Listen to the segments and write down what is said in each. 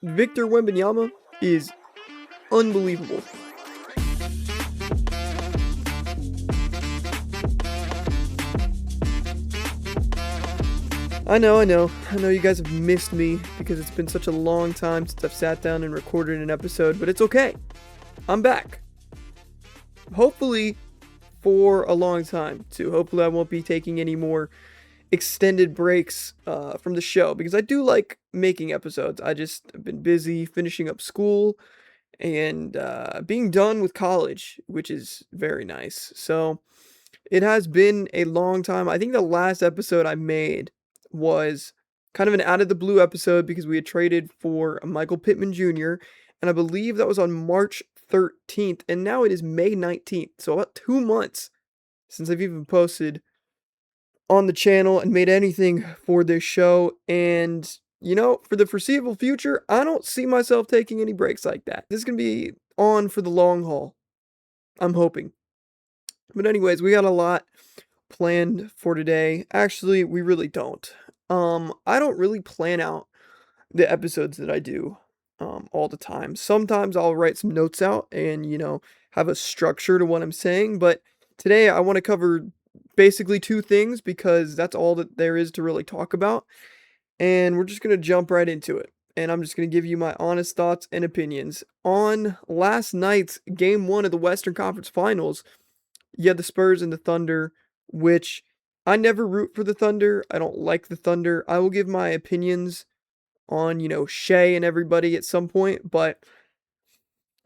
Victor Wembanyama is unbelievable. I know you guys have missed me because it's been such a long time since I've sat down and recorded an episode, but it's okay. I'm back. Hopefully for a long time, too. Hopefully I won't be taking any more extended breaks from the show because I do like making episodes. I just have been busy finishing up school and being done with college, which is very nice. So it has been a long time. I think the last episode I made was kind of an out of the blue episode because we had traded for Michael Pittman Jr. And I believe that was on March 13th, and now it is May 19th. So about 2 months since I've even posted on the channel and made anything for this show. And, for the foreseeable future, I don't see myself taking any breaks like that. This is going to be on for the long haul. I'm hoping. But anyways, we got a lot planned for today. Actually, we really don't. I don't really plan out the episodes that I do all the time. Sometimes I'll write some notes out and, have a structure to what I'm saying, but today I want to cover basically two things because that's all that there is to really talk about. And we're just going to jump right into it. And I'm just going to give you my honest thoughts and opinions. On last night's game 1 of the Western Conference Finals, you had the Spurs and the Thunder, which I never root for the Thunder. I don't like the Thunder. I will give my opinions on, Shea and everybody at some point, but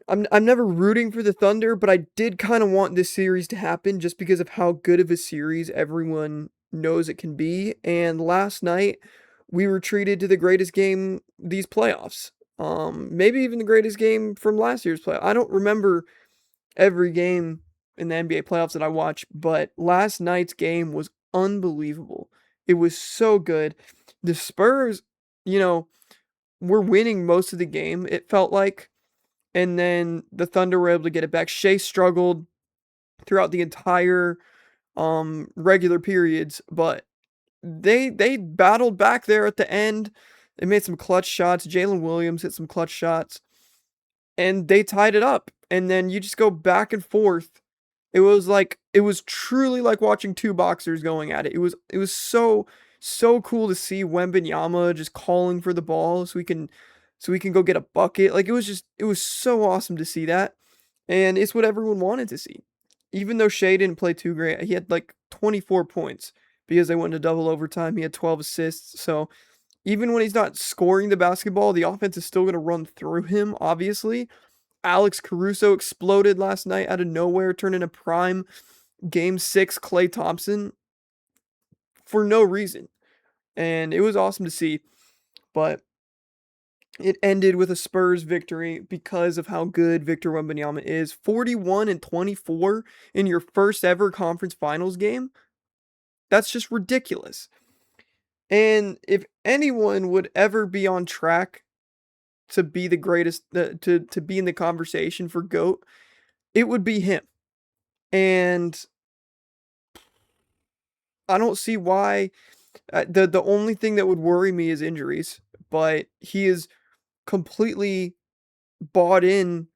I'm never rooting for the Thunder, but I did kind of want this series to happen just because of how good of a series everyone knows it can be. And last night, we were treated to the greatest game these playoffs. Maybe even the greatest game from last year's playoff. I don't remember every game in the NBA playoffs that I watched, but last night's game was unbelievable. It was so good. The Spurs, were winning most of the game, it felt like. And then the Thunder were able to get it back. Shea struggled throughout the entire regular periods, but they battled back there at the end. They made some clutch shots. Jalen Williams hit some clutch shots, and they tied it up. And then you just go back and forth. It was truly like watching two boxers going at it. It was so cool to see Wembanyama just calling for the ball so we can go get a bucket. Like it was so awesome to see that. And it's what everyone wanted to see. Even though Shea didn't play too great, he had like 24 points because they went to double overtime. He had 12 assists. So even when he's not scoring the basketball, the offense is still going to run through him, obviously. Alex Caruso exploded last night out of nowhere, turning a prime Game 6 Klay Thompson for no reason. And it was awesome to see. But it ended with a Spurs victory because of how good Victor Wembanyama is. 41-24 in your first ever conference finals game. That's just ridiculous. And if anyone would ever be on track to be the greatest, to be in the conversation for GOAT, it would be him. And I don't see why. The only thing that would worry me is injuries, but he is completely bought in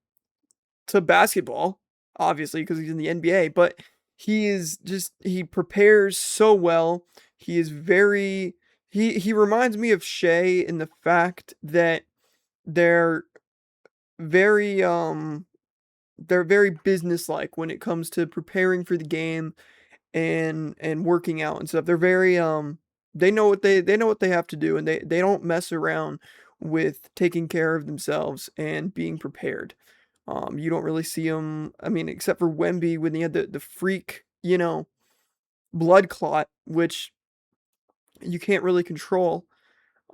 to basketball, obviously, because he's in the NBA, but he prepares so well. He is he reminds me of Shea in the fact that they're very businesslike when it comes to preparing for the game and working out and stuff. They're very they know what they have to do, and they don't mess around with taking care of themselves and being prepared. You don't really see them, I mean, except for Wemby when he had the freak, blood clot, which you can't really control.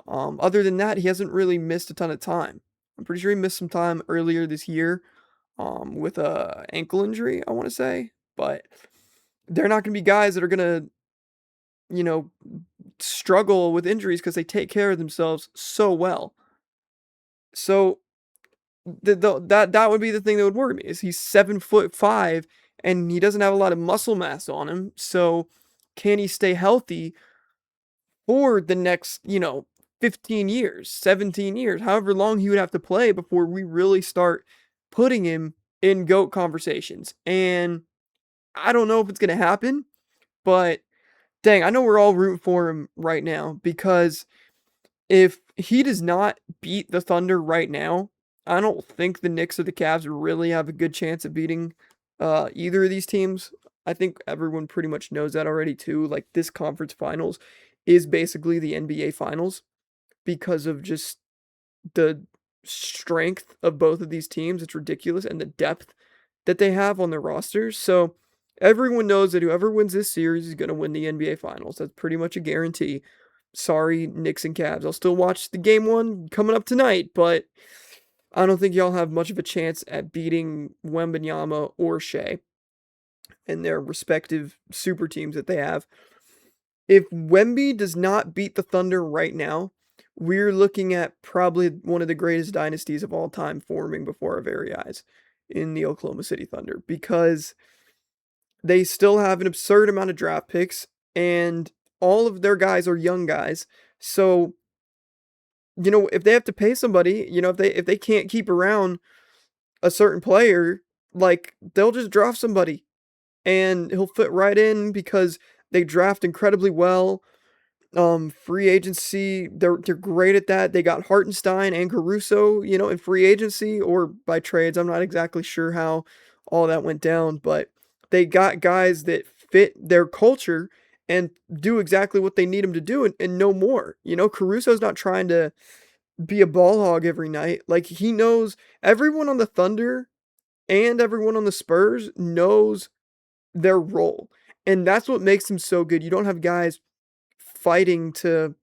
Other than that, he hasn't really missed a ton of time. I'm pretty sure he missed some time earlier this year with a ankle injury, I want to say. But they're not going to be guys that are going to, struggle with injuries because they take care of themselves so well. So that would be the thing that would worry me, is he's 7'5" and he doesn't have a lot of muscle mass on him. So can he stay healthy for the next, 15 years, 17 years, however long he would have to play before we really start putting him in GOAT conversations. And I don't know if it's going to happen, but dang, I know we're all rooting for him right now because if he does not beat the Thunder right now, I don't think the Knicks or the Cavs really have a good chance of beating either of these teams. I think everyone pretty much knows that already too. Like this conference finals is basically the NBA finals because of just the strength of both of these teams. It's ridiculous, and the depth that they have on their rosters. So everyone knows that whoever wins this series is going to win the NBA finals. That's pretty much a guarantee. Sorry, Knicks and Cavs. I'll still watch the game one coming up tonight, but I don't think y'all have much of a chance at beating Wembanyama or Shea and their respective super teams that they have. If Wemby does not beat the Thunder right now, we're looking at probably one of the greatest dynasties of all time forming before our very eyes in the Oklahoma City Thunder because they still have an absurd amount of draft picks and all of their guys are young guys. So, if they have to pay somebody, if they can't keep around a certain player, like they'll just draft somebody and he'll fit right in because they draft incredibly well. Free agency, they're great at that. They got Hartenstein and Caruso, in free agency or by trades. I'm not exactly sure how all that went down, but they got guys that fit their culture and do exactly what they need them to do and no more. Caruso's not trying to be a ball hog every night. Like he knows everyone on the Thunder and everyone on the Spurs knows their role. And that's what makes them so good. You don't have guys fighting to,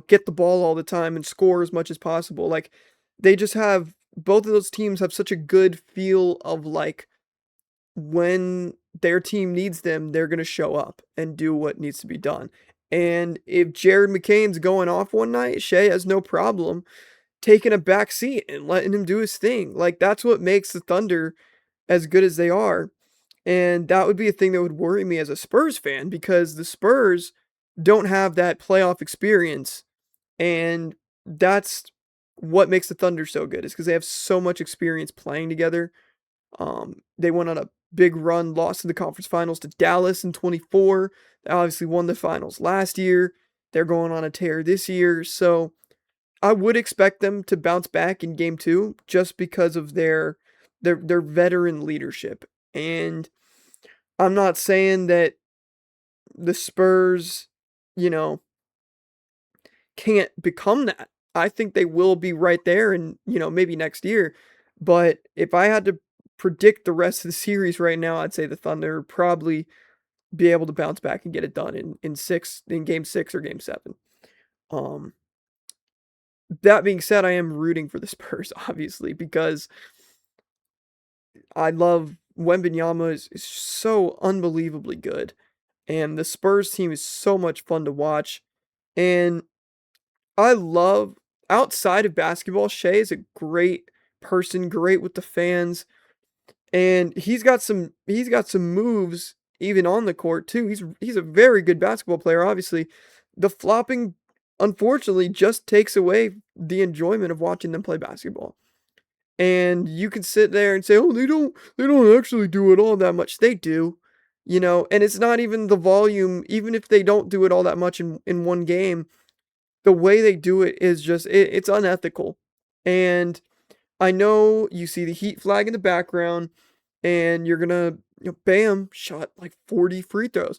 get the ball all the time and score as much as possible. Like they just have both of those teams have such a good feel of like when their team needs them, they're going to show up and do what needs to be done. And if Jared McCain's going off one night, Shea has no problem taking a back seat and letting him do his thing. Like that's what makes the Thunder as good as they are. And that would be a thing that would worry me as a Spurs fan because the Spurs don't have that playoff experience. And that's what makes the Thunder so good is because they have so much experience playing together. They went on a big run, lost in the conference finals to Dallas in 24. They obviously won the finals last year. They're going on a tear this year. So I would expect them to bounce back in game 2 just because of their veteran leadership. And I'm not saying that the Spurs, can't become that. I think they will be right there and, maybe next year. But if I had to predict the rest of the series right now, I'd say the Thunder would probably be able to bounce back and get it done in game 6 or game 7. That being said, I am rooting for the Spurs, obviously, because I love Wembanyama is so unbelievably good. And the Spurs team is so much fun to watch. And I love, outside of basketball, Shea is a great person, great with the fans. And he's got some moves even on the court too. He's a very good basketball player, obviously. The flopping, unfortunately, just takes away the enjoyment of watching them play basketball. And you can sit there and say, "Oh, they don't actually do it all that much." They do. And it's not even the volume, even if they don't do it all that much in one game, the way they do it is just, it's unethical. And I know you see the Heat flag in the background, and you're gonna, bam, shot like 40 free throws.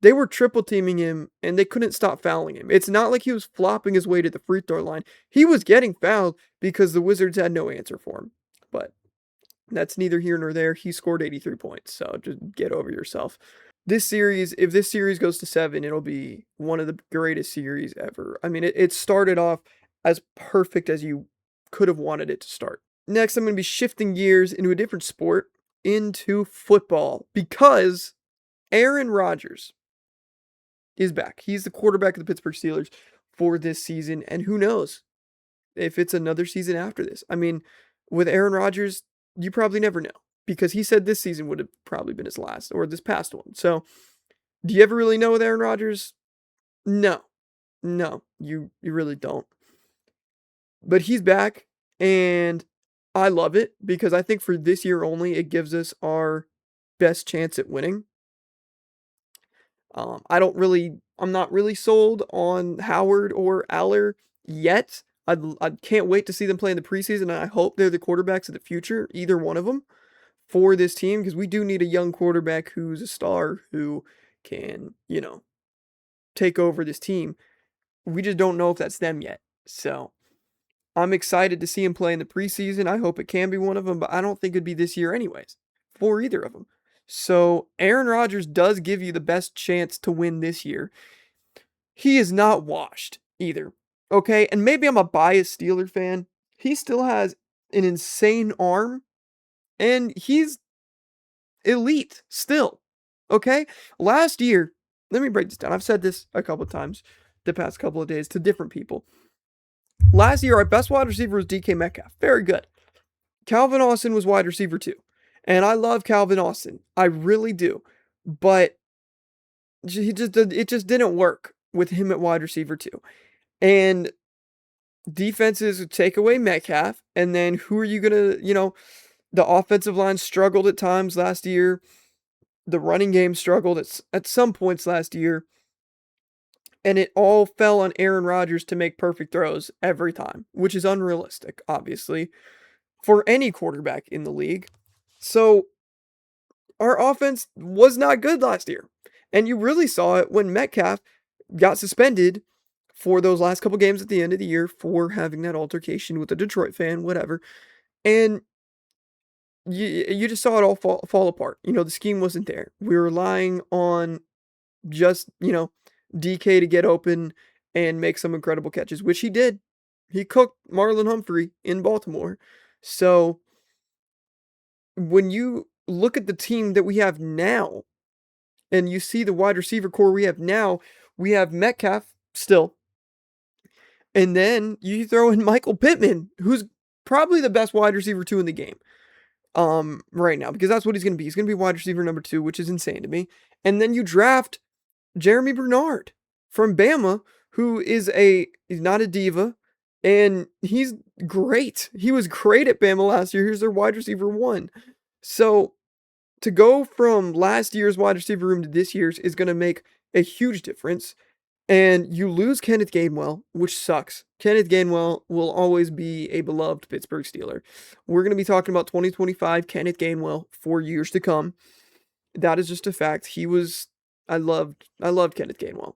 They were triple teaming him, and they couldn't stop fouling him. It's not like he was flopping his way to the free throw line. He was getting fouled because the Wizards had no answer for him. But that's neither here nor there. He scored 83 points, so just get over yourself. If this series goes to 7, it'll be one of the greatest series ever. I mean, it started off as perfect as you could have wanted it to start. Next, I'm going to be shifting gears into a different sport, into football, because Aaron Rodgers is back. He's the quarterback of the Pittsburgh Steelers for this season, and who knows if it's another season after this. I mean, with Aaron Rodgers, you probably never know, because he said this season would have probably been his last, or this past one. So, do you ever really know with Aaron Rodgers? No. No, you really don't. But he's back, and I love it because I think for this year only, it gives us our best chance at winning. I'm not really sold on Howard or Aller yet. I can't wait to see them play in the preseason, and I hope they're the quarterbacks of the future, either one of them, for this team, because we do need a young quarterback who's a star who can, take over this team. We just don't know if that's them yet. So I'm excited to see him play in the preseason. I hope it can be one of them, but I don't think it'd be this year anyways for either of them. So Aaron Rodgers does give you the best chance to win this year. He is not washed either. Okay, and maybe I'm a biased Steeler fan. He still has an insane arm, and he's elite still. Okay, last year, let me break this down. I've said this a couple of times the past couple of days to different people. Last year, our best wide receiver was DK Metcalf. Very good. Calvin Austin was wide receiver 2. And I love Calvin Austin. I really do. But it just didn't work with him at wide receiver 2. And defenses would take away Metcalf. And then who are you going to, the offensive line struggled at times last year. The running game struggled at some points last year. And it all fell on Aaron Rodgers to make perfect throws every time, which is unrealistic, obviously, for any quarterback in the league. So our offense was not good last year. And you really saw it when Metcalf got suspended for those last couple games at the end of the year for having that altercation with a Detroit fan, whatever. And you just saw it all fall apart. The scheme wasn't there. We were relying on just, DK to get open and make some incredible catches, which he did. He cooked Marlon Humphrey in Baltimore. So when you look at the team that we have now and you see the wide receiver core we have now, we have Metcalf still. And then you throw in Michael Pittman, who's probably the best wide receiver 2 in the game right now, because that's what he's going to be. He's going to be wide receiver number 2, which is insane to me. And then you draft Jeremy Bernard from Bama, who he's not a diva, and he's great. He was great at Bama last year. Here's their wide receiver 1. So to go from last year's wide receiver room to this year's is going to make a huge difference. And you lose Kenneth Gainwell, which sucks. Kenneth Gainwell will always be a beloved Pittsburgh Steeler. We're going to be talking about 2025 Kenneth Gainwell for years to come. That is just a fact. I loved Kenneth Gainwell.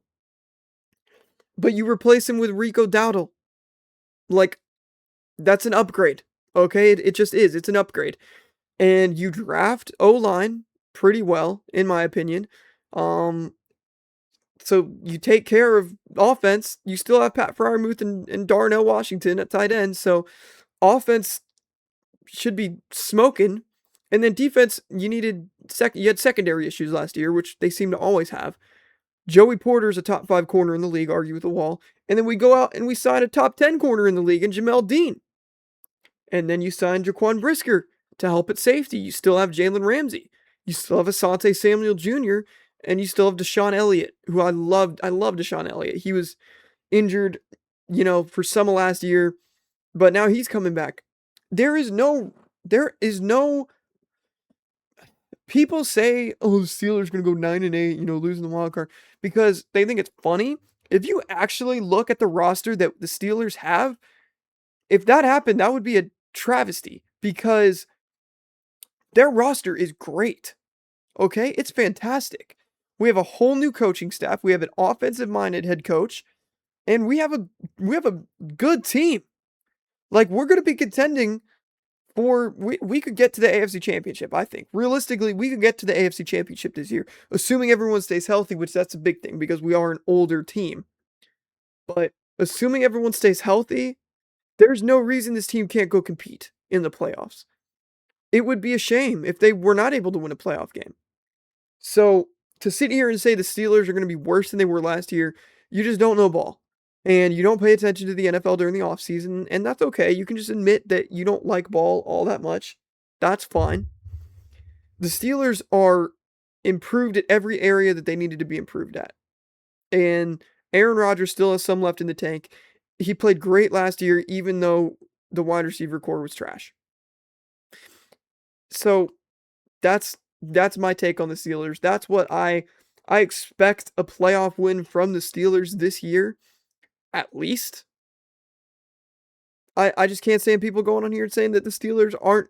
But you replace him with Rico Dowdle. Like, that's an upgrade. Okay? It just is. It's an upgrade. And you draft O-line pretty well, in my opinion. So you take care of offense. You still have Pat Freiermuth and Darnell Washington at tight end. So offense should be smoking. And then defense, you had secondary issues last year, which they seem to always have. Joey Porter's a top 5 corner in the league, argue with the wall. And then we go out and we sign a top 10 corner in the league in Jamel Dean. And then you sign Jaquan Brisker to help at safety. You still have Jalen Ramsey. You still have Asante Samuel Jr. And you still have Deshaun Elliott, who I loved. I love Deshaun Elliott. He was injured, for some of last year, but now he's coming back. There is no people say, oh, the Steelers are going to go 9-8, losing the wild card, because they think it's funny. If you actually look at the roster that the Steelers have, if that happened, that would be a travesty, because their roster is great. Okay? It's fantastic. We have a whole new coaching staff. We have an offensive-minded head coach, and we have a good team. Like, we're going to be contending we could get to the AFC Championship, I think. Realistically, we could get to the AFC Championship this year, assuming everyone stays healthy, which that's a big thing because we are an older team. But assuming everyone stays healthy, there's no reason this team can't go compete in the playoffs. It would be a shame if they were not able to win a playoff game. So to sit here and say the Steelers are going to be worse than they were last year, you just don't know ball. And you don't pay attention to the NFL during the offseason, and that's okay. You can just admit that you don't like ball all that much. That's fine. The Steelers are improved at every area that they needed to be improved at. And Aaron Rodgers still has some left in the tank. He played great last year, even though the wide receiver core was trash. So that's my take on the Steelers. That's what I expect a playoff win from the Steelers this year, at least. I just can't stand people going on here and saying that the Steelers aren't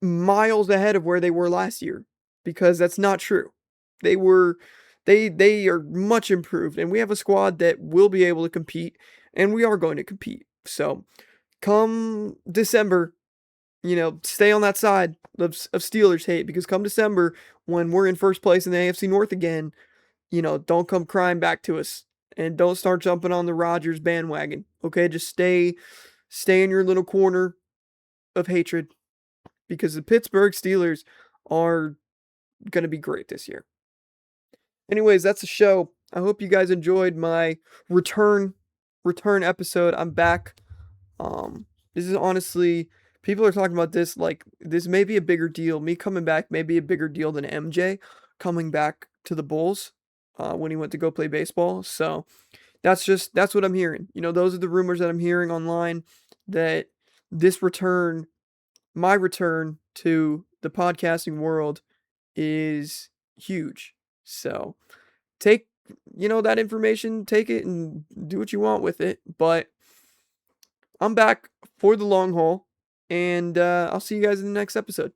miles ahead of where they were last year, because that's not true. They are much improved, and we have a squad that will be able to compete, and we are going to compete. So come December, stay on that side of Steelers hate, because come December, when we're in first place in the AFC North again, don't come crying back to us, and don't start jumping on the Rodgers bandwagon. Okay, just stay in your little corner of hatred, because the Pittsburgh Steelers are going to be great this year. Anyways, that's the show. I hope you guys enjoyed my return episode. I'm back. This is honestly, people are talking about this like this may be a bigger deal. Me coming back may be a bigger deal than MJ coming back to the Bulls when he went to go play baseball. So that's what I'm hearing. Those are the rumors that I'm hearing online, that this return, my return to the podcasting world, is huge. So take, that information, take it and do what you want with it. But I'm back for the long haul, and I'll see you guys in the next episode.